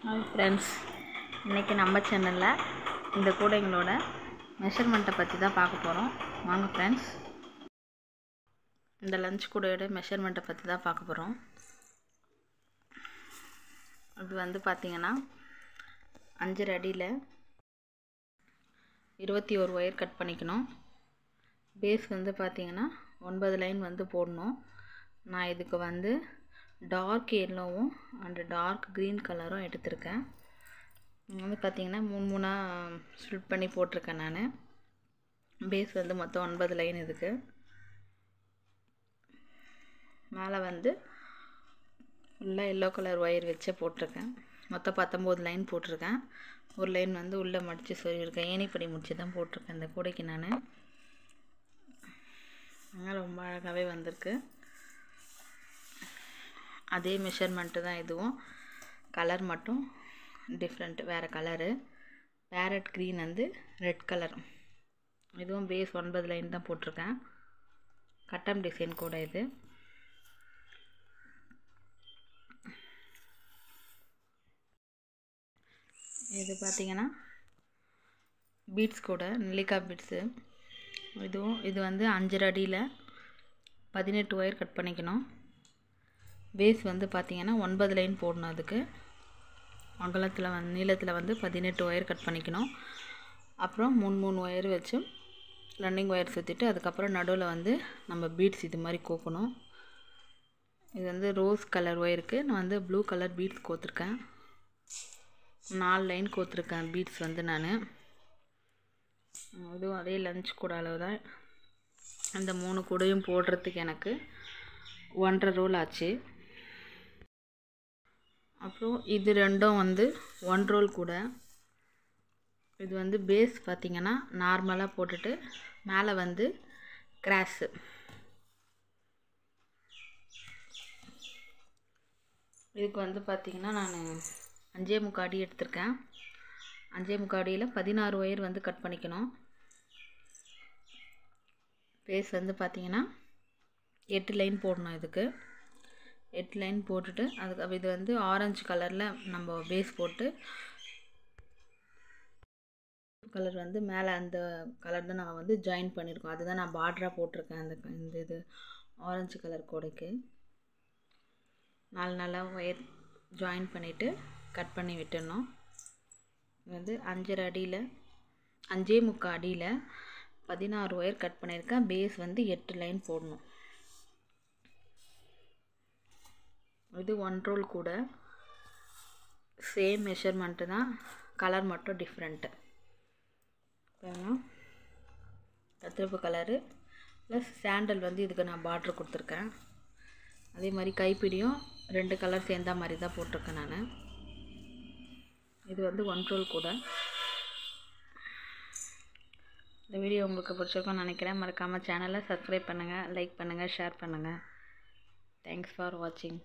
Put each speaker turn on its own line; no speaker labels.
Hi friends, இன்றைக்கி நம்ம சேனலில் இந்த கூடைங்களோட மெஷர்மெண்ட்டை பற்றி தான் பார்க்க போகிறோம். வாங்க ஃப்ரெண்ட்ஸ், இந்த லஞ்ச் கூடையோட மெஷர்மெண்ட்டை பற்றி தான் பார்க்க போகிறோம். இது வந்து பார்த்திங்கன்னா 5 அடியில் 21 ஒயர் கட் பண்ணிக்கணும். பேஸ் வந்து பார்த்திங்கன்னா 9 லைன் வந்து போடணும். நான் இதுக்கு வந்து டார்க் எல்லோவும் அண்டு டார்க் க்ரீன் கலரும் எடுத்திருக்கேன். வந்து பார்த்திங்கன்னா 3 ஸ்ப்ளிட் பண்ணி போட்டிருக்கேன். நான் பேஸ் வந்து மொத்தம் 9 லைன் இதுக்கு. மேலே வந்து ஃபுல்லாக எல்லோ கலர் ஒயர் வச்சு போட்டிருக்கேன். மொத்தம் 19 லைன் போட்டிருக்கேன். ஒரு லைன் வந்து உள்ளே மடித்து சொல்லியிருக்கேன். ஏணிப்படி முடிச்சு தான் போட்டிருக்கேன் இந்த கூடைக்கு. நான் ரொம்ப அழகாகவே வந்திருக்கு. அதே மெஷர்மெண்ட்டு தான் இதுவும். கலர் மட்டும் டிஃப்ரெண்ட், வேறு கலரு. பேரட் க்ரீன் வந்து ரெட் கலர். இதுவும் பேஸ் 9 லைன் தான் போட்டிருக்கேன். கட்டம் டிசைன் கூட இது. இது பார்த்திங்கன்னா பீட்ஸ் கூட, நெல்லிக்காய் பீட்ஸு. இது வந்து 5 அடியில் 18 ஒயர் கட் பண்ணிக்கணும். பேஸ் வந்து பார்த்திங்கன்னா 9 லைன் போடணும். அதுக்கு அகலத்தில் நீளத்தில் வந்து 18 ஒயர் கட் பண்ணிக்கணும். அப்புறம் 3 ஒயர் வச்சு ரன்னிங் ஒயர் சுற்றிட்டு அதுக்கப்புறம் நடுவில் வந்து நம்ம பீட்ஸ் இது மாதிரி கோக்கணும். இது வந்து ரோஸ் கலர் ஒயருக்கு நான் வந்து ப்ளூ கலர் பீட்ஸ் கோத்துருக்கேன். 4 லைன் கோத்துருக்கேன் பீட்ஸ் வந்து நான். இதுவும் அதே லஞ்ச் கூட அளவு தான். அந்த 3 கூடையும் போடுறதுக்கு எனக்கு 1.5 ரோல் ஆச்சு. அப்புறம் இது ரெண்டும் வந்து 1 ரோல் கூட. இது வந்து பேஸ் பார்த்திங்கன்னா நார்மலாக போட்டுட்டு மேலே வந்து கிராஸு. இதுக்கு வந்து பார்த்திங்கன்னா நான் 5.25 அடி எடுத்திருக்கேன். 5.25 அடியில் 16 ஒயர் வந்து கட் பண்ணிக்கணும். பேஸ் வந்து பார்த்திங்கன்னா 8 லைன் போடணும். இதுக்கு 8 லைன் போட்டுட்டு அதுக்கு இது வந்து ஆரஞ்சு கலரில் நம்ம பேஸ் போட்டு கலர் வந்து மேலே அந்த கலர் தான் நான் வந்து ஜாயின் பண்ணியிருக்கோம். அதுதான் நான் பார்டராக போட்டிருக்கேன். இந்த இது ஆரஞ்சு கலர் கூடைக்கு 4 ஒயர் ஜாயின் பண்ணிவிட்டு கட் பண்ணி விட்டுடணும். இது வந்து 5.5 அடியில் 5.25 அடியில் 16 ஒயர் கட் பண்ணியிருக்கேன். பேஸ் வந்து 8 லைன் போடணும். இது 1 ரோல் கூட. சேம் மெஷர்மெண்ட்டு தான், கலர் மட்டும் டிஃப்ரெண்ட்டு. கத்திரிப்பு கலரு ப்ளஸ் சாண்டல் வந்து இதுக்கு நான் பார்ட்ரு கொடுத்துருக்கேன். அதே மாதிரி கைப்பிடியும் 2 கலர் சேர்ந்த மாதிரி தான் போட்டிருக்கேன் நான். இது வந்து 1 ரோல் கூட. இந்த வீடியோ உங்களுக்கு பிடிச்சிருக்கும்னு நினைக்கிறேன். மறக்காமல் சேனலை சப்ஸ்கிரைப் பண்ணுங்கள், லைக் பண்ணுங்கள், ஷேர் பண்ணுங்கள். தேங்க்ஸ் ஃபார் வாட்சிங்.